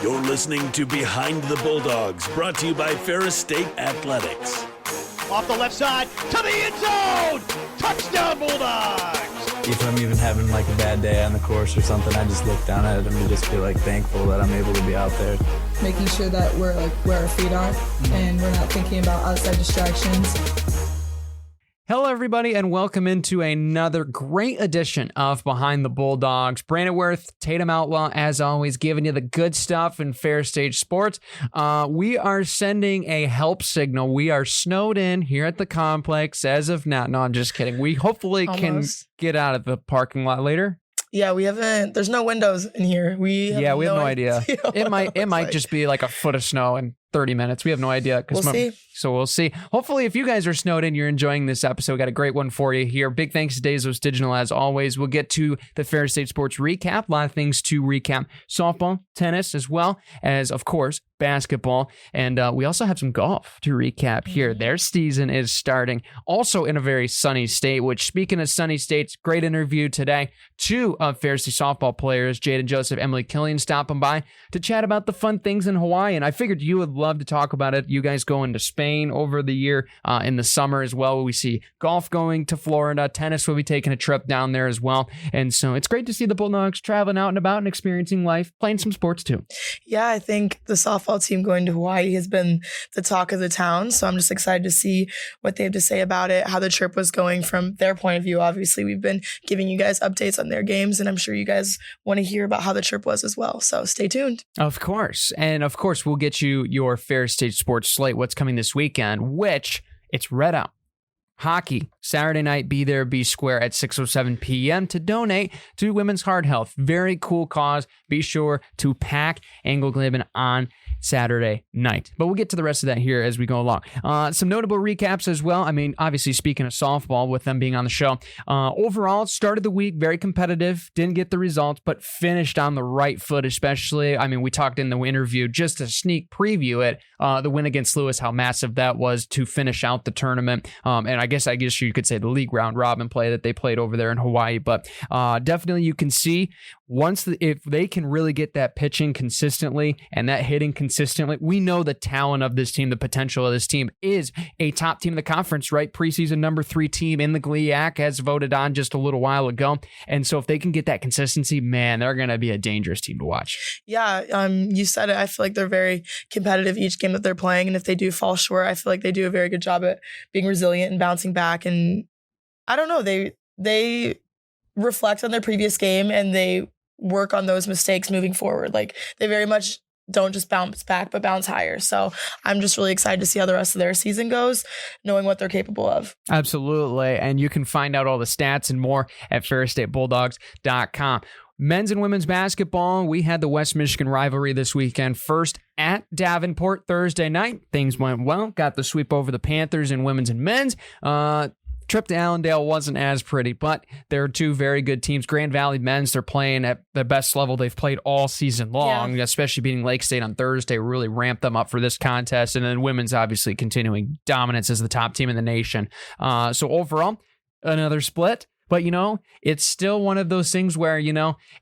You're listening to Behind the Bulldogs, brought to you by Ferris State Athletics. Off the left side, to the end zone! Touchdown, Bulldogs! If I'm even having like a bad day on the course or something, I just look down at it and just feel like thankful that I'm able to be out there. Making sure that we're like where our feet are and we're not thinking about outside distractions. Hello, everybody, and welcome into another great edition of Behind the Bulldogs. Brandon Worth, Tatum Outlaw, as always, giving you the good stuff in Ferris State sports. We are sending a help signal. We are snowed in here at the complex as of now. No, I'm just kidding. We hopefully can get out of the parking lot later. Yeah, we haven't. There's no windows in here. We have no idea. It might just be like a foot of snow in 30 minutes. We have no idea. We'll see. So we'll see. Hopefully, if you guys are snowed in, you're enjoying this episode. We got a great one for you here. Big thanks to Dazos Digital, as always. We'll get to the Ferris State Sports recap. A lot of things to recap. Softball, tennis, as well as, of course, basketball. And we also have some golf to recap here. Their season is starting. Also in a very sunny state, which, speaking of sunny states, great interview today. Two of Ferris State softball players, Jadyn Joseph Emily Killion, stopping by to chat about the fun things in Hawaii. And I figured you would love to talk about it. You guys going to Spain over the year in the summer as well. We see golf going to Florida. Tennis will be taking a trip down there as well. And so it's great to see the Bulldogs traveling out and about and experiencing life, playing some sports too. Yeah, I think the softball team going to Hawaii has been the talk of the town. So I'm just excited to see what they have to say about it, how the trip was going from their point of view. Obviously, we've been giving you guys updates on their games, and I'm sure you guys want to hear about how the trip was as well. So stay tuned. Of course. And of course, we'll get you your Ferris State Sports slate, what's coming this weekend, which it's red out. Hockey, Saturday night, be there, be square at 6:07 p.m. to donate to Women's Heart Health. Very cool cause. Be sure to pack Anglo Glibin on Saturday night. But we'll get to the rest of that here as we go along. Some notable recaps as well. I mean, obviously, speaking of softball, with them being on the show, overall, started the week very competitive, didn't get the results, but finished on the right foot, especially. I mean, we talked in the interview, just to sneak preview it, the win against Lewis, how massive that was to finish out the tournament. And I guess you could say the league round robin play that they played over there in Hawaii. But definitely you can see if they can really get that pitching consistently and that hitting consistently, we know the talent of this team, the potential of this team is a top team in the conference, right? Preseason number 3 team in the GLIAC, as voted on just a little while ago. And so if they can get that consistency, man, they're going to be a dangerous team to watch. Yeah, you said it. I feel like they're very competitive each game that they're playing. And if they do fall short, I feel like they do a very good job at being resilient and bouncing back. And I don't know, they reflect on their previous game and they work on those mistakes moving forward. Like, they very much don't just bounce back, but bounce higher. So I'm just really excited to see how the rest of their season goes, knowing what they're capable of. Absolutely. And you can find out all the stats and more at ferrisstatebulldogs.com. Men's and women's basketball, we had the West Michigan rivalry this weekend. First at Davenport Thursday night. Things went well. Got the sweep over the Panthers in women's and men's. Trip to Allendale wasn't as pretty, but they're two very good teams. Grand Valley men's, they're playing at the best level they've played all season long, especially beating Lake State on Thursday, really ramped them up for this contest. And then women's obviously continuing dominance as the top team in the nation. So overall, another split. But, it's still one of those things where,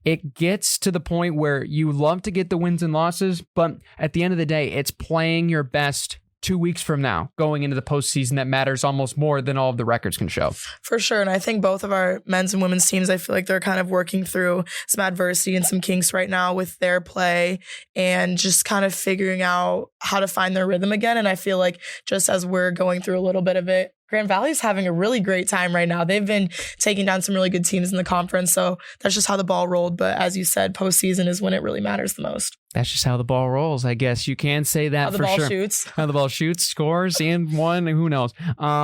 it gets to the point where you love to get the wins and losses, but at the end of the day, it's playing your best 2 weeks from now, going into the postseason, that matters almost more than all of the records can show. For sure. And I think both of our men's and women's teams, I feel like they're kind of working through some adversity and some kinks right now with their play and just kind of figuring out how to find their rhythm again. And I feel like just as we're going through a little bit of it, Grand Valley's having a really great time right now. They've been taking down some really good teams in the conference. So that's just how the ball rolled. But as you said, postseason is when it really matters the most. That's just how the ball rolls, I guess. You can say that for sure. How the ball shoots. How the ball shoots, scores, and won, who knows.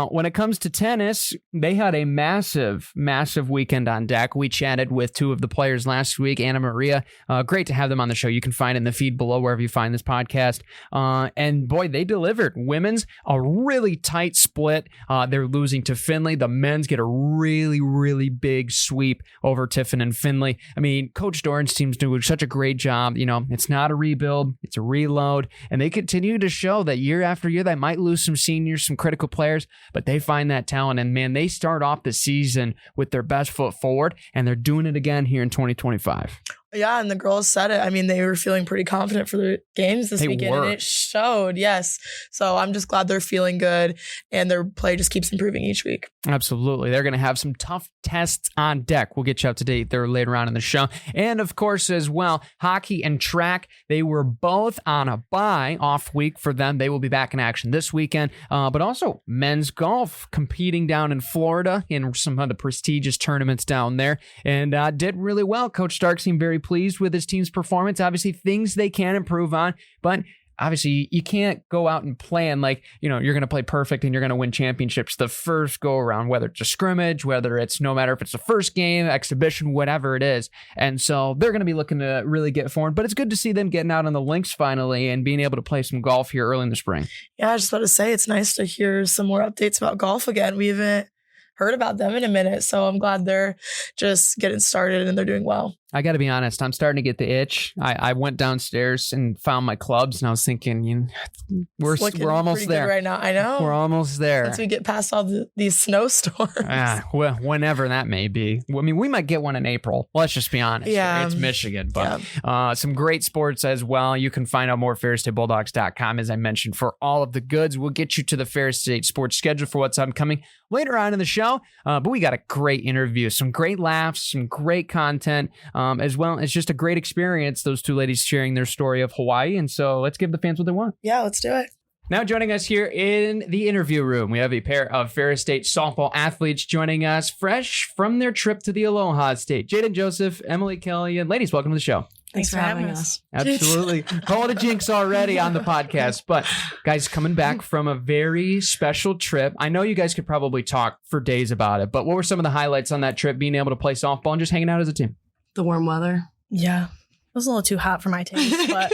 When it comes to tennis, they had a massive, massive weekend on deck. We chatted with two of the players last week, Anna Maria. Great to have them on the show. You can find it in the feed below wherever you find this podcast. And boy, they delivered. Women's, a really tight split. They're losing to Findlay. The men's get a really, really big sweep over Tiffin and Findlay. I mean, Coach Doran's team's doing such a great job. It's not a rebuild, it's a reload, and they continue to show that year after year they might lose some seniors, some critical players, but they find that talent, and man, they start off the season with their best foot forward, and they're doing it again here in 2025. Yeah, and the girls said it. I mean, they were feeling pretty confident for their games this weekend, and it showed, yes. So I'm just glad they're feeling good, and their play just keeps improving each week. Absolutely. They're going to have some tough tests on deck. We'll get you up to date there later on in the show. And, of course, as well, hockey and track, they were both on a bye off week for them. They will be back in action this weekend. But also men's golf competing down in Florida in some of the prestigious tournaments down there, and did really well. Coach Stark seemed very pleased with his team's performance. Obviously, things they can improve on, but obviously you can't go out and plan like, you're going to play perfect and you're going to win championships the first go around, whether it's a scrimmage, whether it's no matter if it's the first game, exhibition, whatever it is. And so they're going to be looking to really get forward, but it's good to see them getting out on the links finally and being able to play some golf here early in the spring. Yeah, I was just about to say, it's nice to hear some more updates about golf again. We haven't heard about them in a minute, so I'm glad they're just getting started and they're doing well. I got to be honest, I'm starting to get the itch. I went downstairs and found my clubs, and I was thinking, we're almost there right now. I know we're almost there once we get past all these snowstorms. Well, whenever that may be. I mean, we might get one in April. Let's just be honest. Yeah, it's Michigan, but some great sports as well. You can find out more at FerrisStateBulldogs.com, as I mentioned, for all of the goods. We'll get you to the Ferris State sports schedule for what's upcoming later on in the show. But we got a great interview, some great laughs, some great content. As well. It's just a great experience, those two ladies sharing their story of Hawaii. And so let's give the fans what they want. Yeah, let's do it. Now joining us here in the interview room, we have a pair of Ferris State softball athletes joining us fresh from their trip to the Aloha State. Jadyn Joseph, Emily Killion. Ladies, welcome to the show. Thanks for having us. Absolutely. Call it a jinx already on the podcast. But guys, coming back from a very special trip. I know you guys could probably talk for days about it, but what were some of the highlights on that trip, being able to play softball and just hanging out as a team? The warm weather. Yeah. It was a little too hot for my taste, but,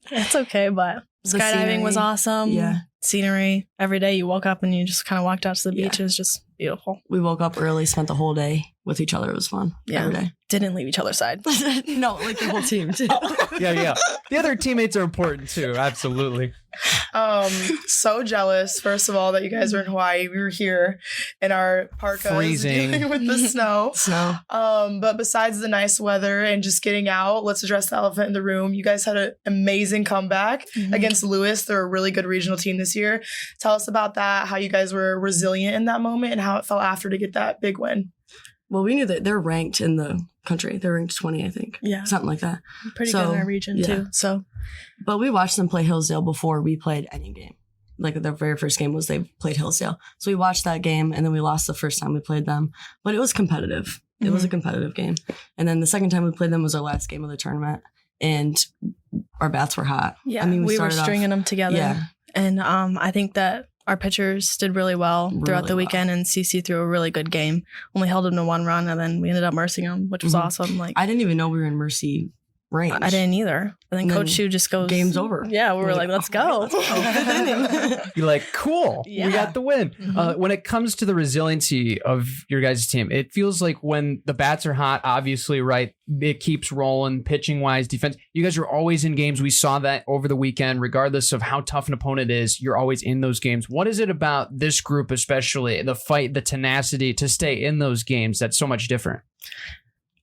it's okay. But skydiving was awesome. Yeah. Scenery. Every day you woke up and you just kind of walked out to the beach. It was just beautiful. We woke up early, spent the whole day with each other. It was fun. Yeah. Every day. Didn't leave each other's side. No, like the whole team, too. Yeah. The other teammates are important, too. Absolutely. So jealous, first of all, that you guys are in Hawaii. We were here in our parkas, freezing dealing with the snow. But besides the nice weather and just getting out, let's address the elephant in the room. You guys had an amazing comeback against Lewis. They're a really good regional team this year. Tell us about that, how you guys were resilient in that moment and how it felt after to get that big win. Well, we knew that they're ranked in the country. They're ranked 20, I think. Yeah. Something like that. Pretty good in our region, too. So, but we watched them play Hillsdale before we played any game. Like their very first game was they played Hillsdale. So we watched that game and then we lost the first time we played them. But it was competitive. It was a competitive game. And then the second time we played them was our last game of the tournament. And our bats were hot. Yeah, I mean, we were stringing them together. Yeah. And I think that our pitchers did really well throughout the weekend, and CC threw a really good game. Only held him to one run, and then we ended up mercing him, which was awesome. Like, I didn't even know we were in mercy range. I didn't either. And then Coach Shu just goes, game's over. Yeah, we were like, let's go. You're like, cool. Yeah. We got the win. When it comes to the resiliency of your guys' team, it feels like when the bats are hot, obviously, right, it keeps rolling pitching wise, defense. You guys are always in games. We saw that over the weekend, regardless of how tough an opponent is, you're always in those games. What is it about this group, especially the fight, the tenacity to stay in those games that's so much different?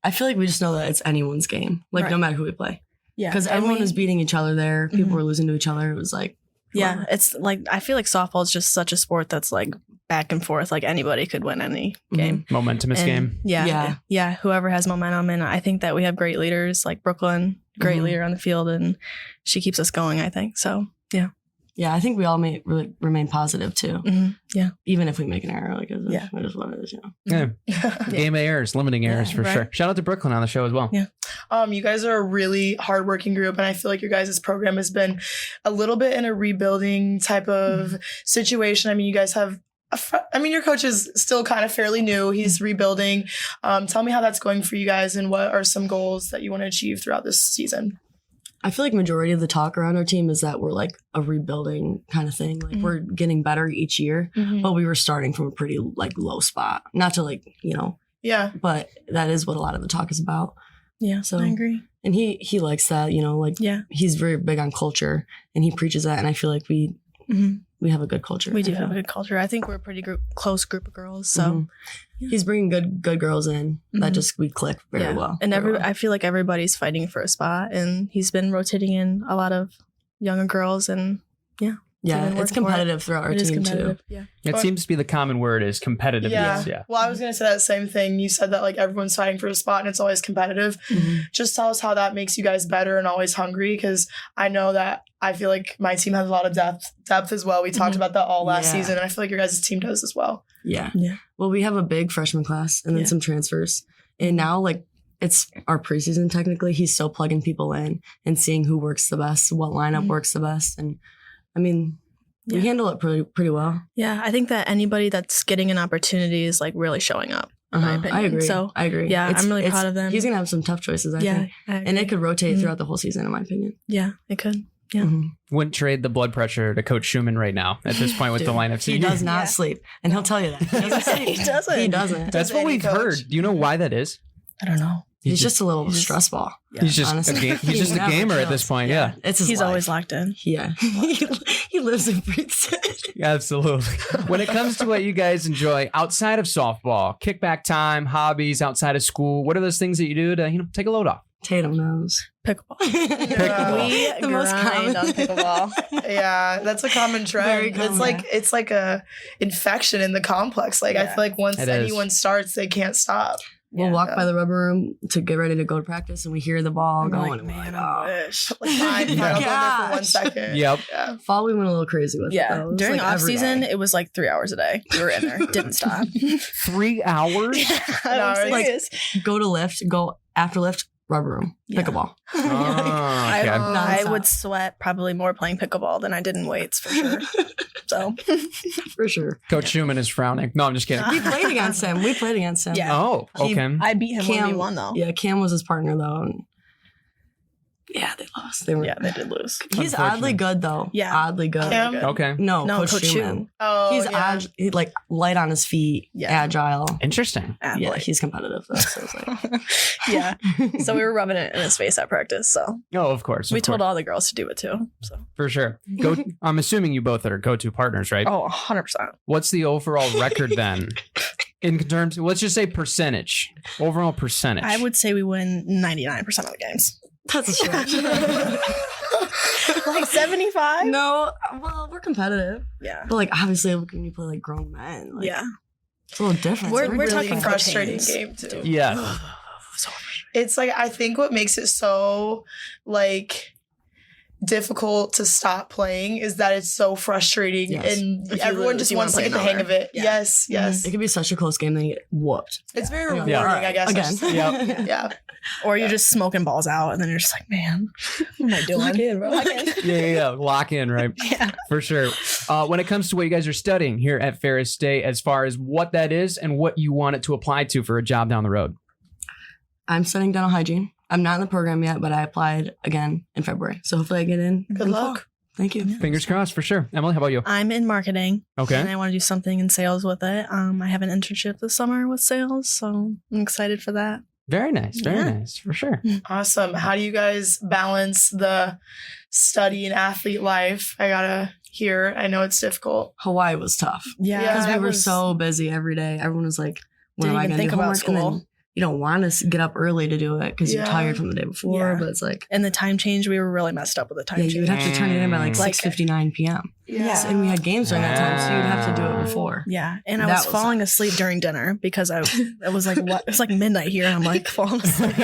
I feel like we just know that it's anyone's game, like no matter who we play. Yeah. Because everyone was beating each other there. People were losing to each other. It was like, yeah, it's like, I feel like softball is just such a sport that's like back and forth. Like anybody could win any game. Momentumous game. Yeah. Whoever has momentum. And I think that we have great leaders like Brooklyn, great leader on the field, and she keeps us going, I think. So, yeah. Yeah, I think we all really remain positive too. Yeah. Even if we make an error, like it is what it is, Yeah. Game of errors, limiting errors for sure. Shout out to Brooklyn on the show as well. Yeah. You guys are a really hardworking group, and I feel like your guys' program has been a little bit in a rebuilding type of situation. I mean, you guys have your coach is still kind of fairly new. He's rebuilding. Tell me how that's going for you guys and what are some goals that you want to achieve throughout this season? I feel like majority of the talk around our team is that we're like a rebuilding kind of thing. Like we're getting better each year, but we were starting from a pretty like low spot. Not to like, Yeah. But that is what a lot of the talk is about. Yeah, so I agree. And he likes that, he's very big on culture and he preaches that. And I feel like we we have a good culture. We do have a good culture. I think we're a pretty close group of girls. So he's bringing good girls in that just we click very well. And I feel like everybody's fighting for a spot, and he's been rotating in a lot of younger girls, and it's competitive throughout our team too. Yeah. It seems to be the common word is competitiveness. Yeah. Well, I was going to say that same thing. You said that like everyone's fighting for a spot and it's always competitive. Just tell us how that makes you guys better and always hungry, because I know that I feel like my team has a lot of depth as well. We talked about that all last season, and I feel like your guys' team does as well. Yeah. Well, we have a big freshman class and then some transfers. And now like it's our preseason technically. He's still plugging people in and seeing who works the best, what lineup works the best. And I mean, we handle it pretty well. Yeah, I think that anybody that's getting an opportunity is like really showing up. In my opinion. I agree. So I agree. Yeah, I'm really proud of them. He's gonna have some tough choices, I think, and it could rotate throughout the whole season, in my opinion. Yeah, it could. Yeah. Wouldn't trade the blood pressure to Coach Schumann right now at this point with the lineup. He does not sleep, and he'll tell you that. He doesn't sleep. He doesn't. That's what we've heard. Do you know why that is? I don't know. He's just a little stress ball. Yeah. He's just a gamer at this point. Yeah. He's always locked in. Yeah. He lives and breathes it. Absolutely. When it comes to what you guys enjoy outside of softball, kickback time, hobbies outside of school, what are those things that you do to take a load off? Tatum knows. Pickleball. We the most grind on pickleball. Yeah, that's a common trend. It's like a infection in the complex. Like I feel like once anyone starts, they can't stop. We'll walk by the rubber room to get ready to go to practice, and we hear the ball going. Like, man, I wish. Fine, I'll go there for 1 second. Yep. Yeah. Fall, we went a little crazy with it. Though. During off season, it was like 3 hours a day. We were in there, didn't stop. 3 hours? I'm serious. Go to lift, go after lift, rubber room, pickleball. Oh, okay. I would sweat probably more playing pickleball than I did in weights for sure. So for sure. Coach Schumann is frowning. No, I'm just kidding. We played against him. Yeah. Oh, okay. I beat him 1v1 though. Yeah, Cam was his partner though. And they lost. They did lose. He's oddly good though. Yeah. Oddly good. Cam? Okay. No, Coach Schumann. Schumann. Oh, He's like light on his feet, agile. Interesting. Yeah, he's competitive though. So it's like, So we were rubbing it in his face at practice. So of course. We told all the girls to do it too. So for sure. I'm assuming you both are go-to partners, right? Oh, 100%. What's the overall record then? In terms, let's just say percentage. Overall percentage. I would say we win 99% of the games. That's a stretch. Like 75? No, well, we're competitive. Yeah. But like obviously when you play like grown men, like, it's a little different. We're really talking frustrating game too. Yeah. It's like I think what makes it so like difficult to stop playing is that it's so frustrating and everyone just wants to get the hang of it. Yeah. Yes. It could be such a close game that you get whooped. It's very rewarding, I guess. Again. Yeah. Or you're just smoking balls out and then you're just like, man, what am I doing? Lock in, bro. Lock in. Yeah. Lock in, right? Yeah. For sure. When it comes to what you guys are studying here at Ferris State, as far as what that is and what you want it to apply to for a job down the road. I'm studying dental hygiene. I'm not in the program yet, but I applied again in February. So hopefully I get in. Good luck. Thank you. Fingers crossed for sure. Emily, how about you? I'm in marketing. Okay. And I want to do something in sales with it. I have an internship this summer with sales, so I'm excited for that. Very nice. Very nice. For sure. Awesome. How do you guys balance the study and athlete life? I gotta hear. I know it's difficult. Hawaii was tough. Yeah. Because we were so busy every day. Everyone was like, when am I going to do homework? And then you don't want to get up early to do it because you're tired from the day before. But it's like, and the time change, we were really messed up with the time change. You would have to turn it in by like 6:59 p.m. Yeah. And we had games during that time, so you'd have to do it before. Yeah. And I was falling asleep during dinner because it was like, what? It's like midnight here. And I'm like falling asleep.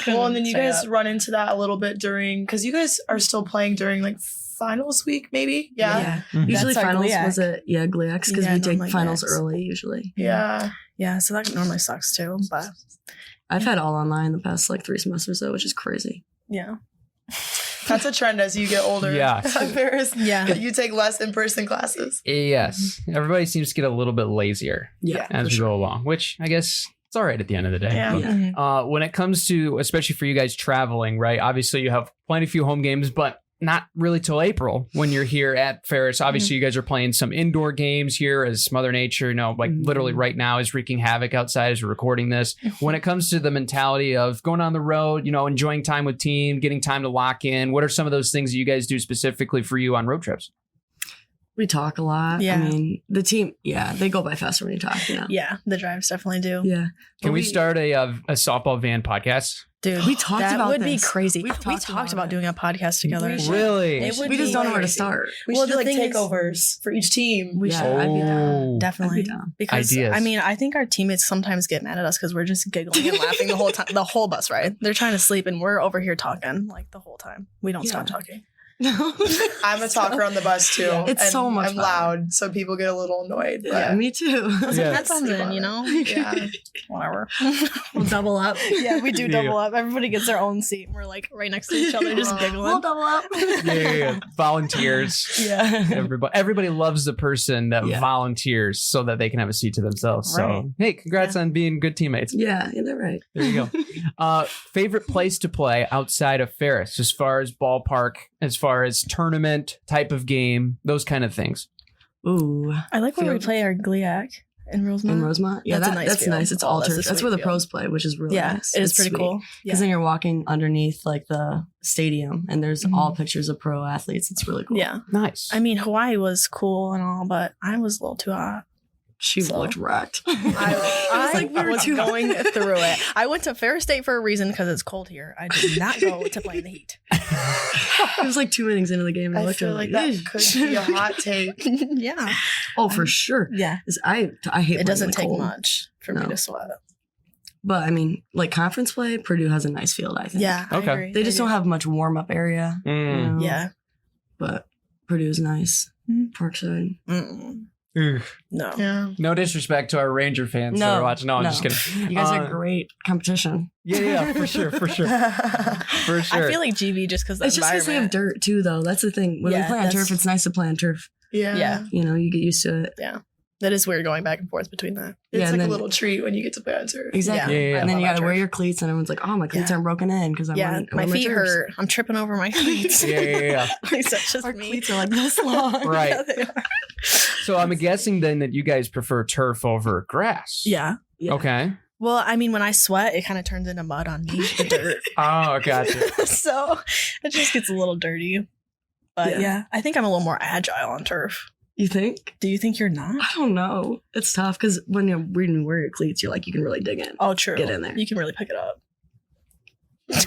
Well, and then you guys run into that a little bit because you guys are still playing during like finals week, maybe? Yeah. Mm-hmm. Usually finals was it? Yeah, GLIACs, because we take finals early usually. Yeah. Yeah, so that normally sucks too, but I've had all online the past like 3 semesters though, which is crazy. Yeah. That's a trend as you get older. Yeah. Ferris, you take less in-person classes. Yes. Everybody seems to get a little bit lazier as we go along, which I guess it's all right at the end of the day. Yeah. When it comes to, especially for you guys traveling, right? Obviously you have plenty few home games, but not really till April when you're here at Ferris. Obviously, you guys are playing some indoor games here as Mother Nature, literally right now is wreaking havoc outside as we're recording this. When it comes to the mentality of going on the road, enjoying time with team, getting time to lock in, what are some of those things that you guys do specifically for you on road trips? We talk a lot. Yeah. I mean, the team, they go by faster when you talk, you know? Yeah, the drives definitely do. Yeah. Can we start a softball van podcast? Dude, We talked that about would this. be crazy. We've We talked talked about about it. doing a podcast together. Really? It would We just be don't know where to crazy. start. We Well, should do the like thing is- takeovers for each team. We Yeah, should. I'd be down. Oh. Definitely. I'd be down. Because Ideas. I mean, I think our teammates sometimes get mad at us because we're just giggling and laughing the whole time, the whole bus ride. They're trying to sleep and we're over here talking like the whole time. We don't stop talking. I'm a talker on the bus too. Yeah. It's and so much I'm fun. loud, so people get a little annoyed. But Yeah, me too. That sounds in, you know? Yeah. Whatever. We'll double up. Yeah, we do double up. Everybody gets their own seat. We're like right next to each other, just giggling. We'll double up. Yeah. Volunteers. Yeah. Everybody loves the person that Yeah. volunteers so that they can have a seat to themselves. Right. So, hey, congrats on being good teammates. Yeah, they're right. There you go. Favorite place to play outside of Ferris, as far as ballpark, as far as tournament type of game, those kind of things. Ooh. I like when we Field. play our Gliac in Rosemont. In Rosemont? Yeah, That's a nice that's field. nice. It's Oh, all that's a turf. That's sweet where the field. pros play, which is really Yeah, nice. it is It's pretty sweet. cool. Because then you're walking underneath like the stadium and there's Mhm. all pictures of pro athletes. It's really cool. Yeah. Nice. I mean, Hawaii was cool and all, but I was a little too hot. She So- looked wracked. I like, we were was too- going through it. I went to Ferris State for a reason because it's cold here. I did not go to play in the heat. It was like 2 innings into the game. And I I looked at feel her like that "Eesh." could be a hot take. Yeah. Oh, for sure. Yeah. 'Cause I hate It doesn't playing take in the cold. much for me No. to sweat. But I mean, like conference play, Purdue has a nice field, I think. Yeah. I Okay. agree. They just do. don't have much warm up area. you Mm. know? Yeah. But Purdue's nice. Mhm. Parkside. Mm-mm. Ugh. No. Yeah. No disrespect to our Ranger fans that No, are watching. No, I'm no. just kidding. You guys are great competition. Yeah, for sure. For sure. I feel like GB just because the It's just because they have environment. dirt too, though. That's the thing. When Yeah, we play on that's- turf, it's nice to play on turf. Yeah. Yeah. You know, you get used to it. That is weird going back and forth between that. It's Yeah, and like then- a little treat when you get to play on turf. Exactly. Yeah, yeah, yeah. And then I you love got to that wear turf. your cleats, and everyone's like, "Oh, my cleats Yeah. aren't broken in because I'm Yeah, wearing my feet turfs." hurt. I'm tripping over my cleats. Yeah. Like, that's just Our me. cleats are like this long. Right. Yeah, they are. So I'm guessing then that you guys prefer turf over grass. Yeah. Yeah. Okay. Well, I mean, when I sweat, it kind of turns into mud on me, the dirt. Oh, gotcha. So it just gets a little dirty. But yeah, I think I'm a little more agile on turf. You think? Do you think you're not? I don't know. It's tough because when you wear your cleats, you're like, you can really dig in. Oh, true. Get in there. You can really pick it up.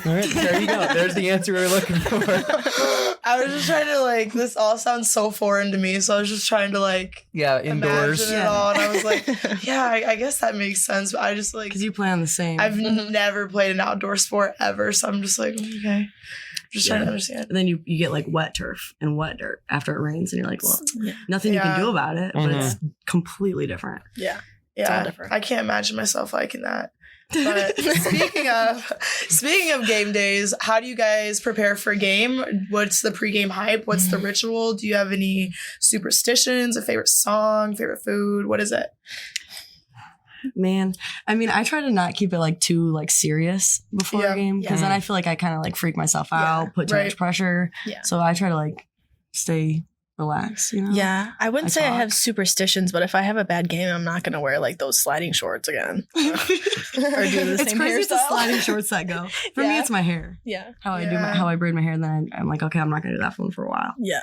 All right, there you go. There's the answer we were looking for. I was just trying to like, this all sounds so foreign to me. So I was just trying to like Yeah, indoors. imagine it all. And I was like, yeah, I guess that makes sense. But I just like, Because you play on the same. I've never played an outdoor sport ever. So I'm just like, okay. Just trying to understand. and then you get like wet turf and wet dirt after it rains, and you're like, well, Yeah. nothing you Yeah. can do about it, but Mhm. it's completely different. Yeah. all Yeah, different. I can't imagine myself liking that. But speaking of game days, how do you guys prepare for a game? What's the pregame hype? What's the ritual? Do you have any superstitions? A favorite song? Favorite food? What is it? Man, I mean, I try to not keep it like too like serious before Yeah. a game because then I feel like I kind of like freak myself out, put too right. much pressure. Yeah. So I try to like stay relaxed. You know? Yeah, I wouldn't I say I talk. have superstitions, but if I have a bad game, I'm not gonna wear like those sliding shorts again. Or do the It's same crazy it's the hairstyle. sliding shorts that go. For me, Yeah. it's my hair. Yeah, How I do Yeah. how I braid my hair, and then I'm like, okay, I'm not gonna do that one for a while. yeah.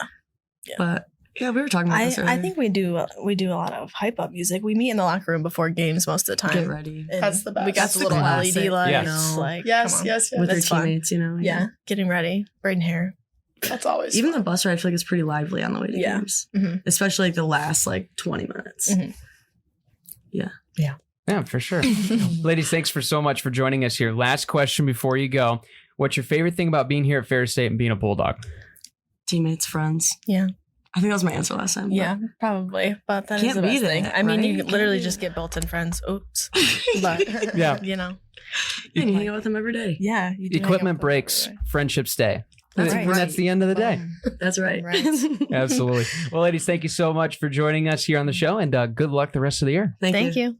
But yeah, we were talking about this earlier. I think we do a lot of hype up music. We meet in the locker room before games most of the time. get ready And That's the best. We got That's the the little classic. LED lights. Yes. Like, Yes, come on. yes, yes. with your That's fun. teammates, you know. Yeah, getting ready, braiding hair. That's always Even fun. the bus ride, I feel like it's pretty lively on the way to Yeah. games, Mhm. especially like the last like 20 minutes. Mhm. Yeah, for sure. Ladies, thanks for so much for joining us here. Last question before you go. What's your favorite thing about being here at Ferris State and being a Bulldog? Teammates, friends. Yeah. I think that was my answer last time. but- Yeah, probably. But that is Can't the beat best thing. it, I mean, right? you Can't literally beat just it. get built-in friends. Oops. But Yeah. you know, And you hang out with them every day. yeah. You do hang out Equipment with them breaks, every day. friendships stay. That's And right. that's the end of the day. That's right. Right. Absolutely. Well, ladies, thank you so much for joining us here on the show, and good luck the rest of the year. Thank you.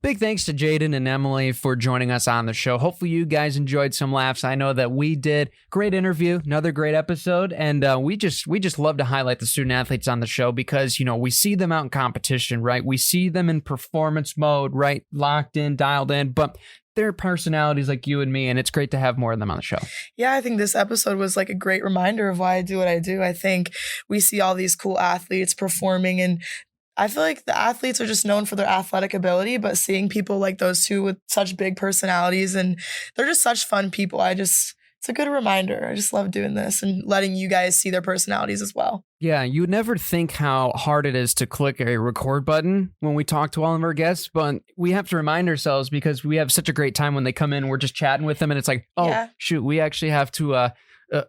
big thanks to Jadyn and Emily for joining us on the show. Hopefully you guys enjoyed some laughs. I know that we did. Great interview, another great episode, and we just love to highlight the student athletes on the show because, you know, we see them out in competition, right? We see them in performance mode, right? Locked in, dialed in, but they're personalities like you and me, and it's great to have more of them on the show. Yeah, I think this episode was like a great reminder of why I do what I do. I think we see all these cool athletes performing, and I feel like the athletes are just known for their athletic ability, but seeing people like those two with such big personalities, and they're just such fun people. It's a good reminder. I just love doing this and letting you guys see their personalities as well. Yeah, you would never think how hard it is to click a record button when we talk to all of our guests, but we have to remind ourselves because we have such a great time when they come in, we're just chatting with them, and it's like, shoot, we actually have to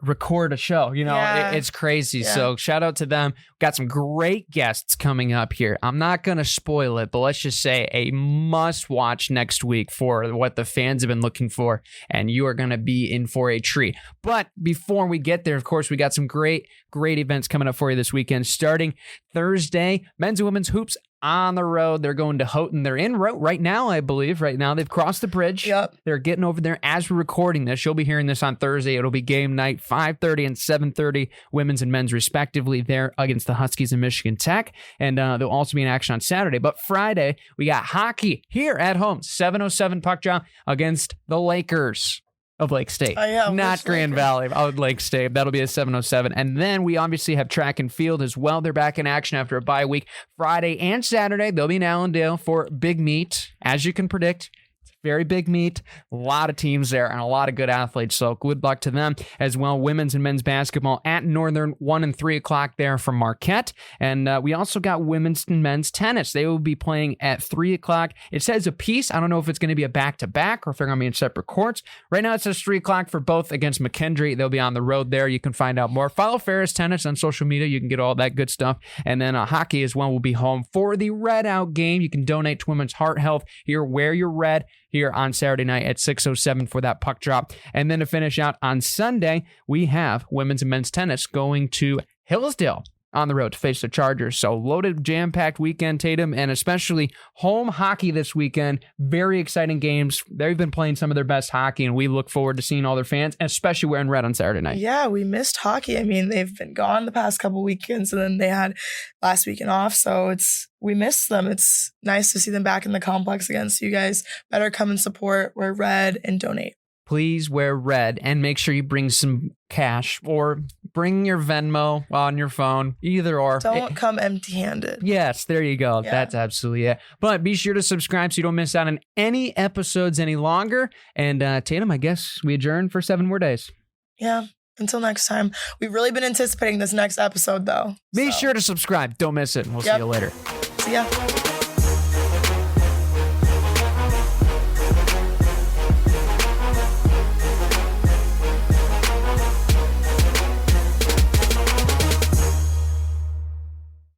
record a show. You know, it's crazy. Yeah. So shout out to them. Got some great guests coming up here. I'm not going to spoil it, but let's just say a must watch next week for what the fans have been looking for, and you are going to be in for a treat. But before we get there, of course, we got some great events coming up for you this weekend. Starting Thursday, men's and women's hoops on the road. They're going to Houghton. They're en route right now, I believe. Right now, they've crossed the bridge. Yep. They're getting over there as we're recording this. You'll be hearing this on Thursday. It'll be game night, 5:30 and 7:30, women's and men's respectively, there against the Huskies and Michigan Tech. And they'll also be in action on Saturday. But Friday, we got hockey here at home, 7:07 puck drop against the Lakers of Lake State. Not Grand Valley, of Lake State. That'll be a 7:07. And then we obviously have track and field as well. They're back in action after a bye week. Friday and Saturday, they'll be in Allendale for big meet. As you can predict, it's a very big meet. A lot of teams there and a lot of good athletes. So good luck to them as well. Women's and men's basketball at Northern, 1 and 3 o'clock there from Marquette. And we also got women's and men's tennis. They will be playing at 3 o'clock. It says a piece. I don't know if it's going to be a back-to-back or if they're going to be in separate courts. Right now it says 3 o'clock for both against McKendree. They'll be on the road there. You can find out more. Follow Ferris Tennis on social media. You can get all that good stuff. And then hockey as well will be home for the Red Out game. You can donate to Women's Heart Health here. Wear your red here on Saturday night at 6:07 for that puck drop. And then to finish out on Sunday, we have women's and men's tennis going to Hillsdale on the road to face the Chargers. So loaded, jam-packed weekend, Tatum, and especially home hockey this weekend. Very exciting games. They've been playing some of their best hockey, and we look forward to seeing all their fans, especially wearing red on Saturday night. Yeah, we missed hockey. I mean, they've been gone the past couple weekends, and then they had last weekend off, so we missed them. It's nice to see them back in the complex again, so you guys better come and support, wear red, and donate. Please wear red and make sure you bring some cash or bring your Venmo on your phone, either or. Don't come empty-handed. Yes, there you go. Yeah. That's absolutely it. But be sure to subscribe so you don't miss out on any episodes any longer. And Tatum, I guess we adjourn for 7 more days. Yeah. Until next time. We've really been anticipating this next episode, though. Be sure to subscribe. Don't miss it. We'll see you later. See ya.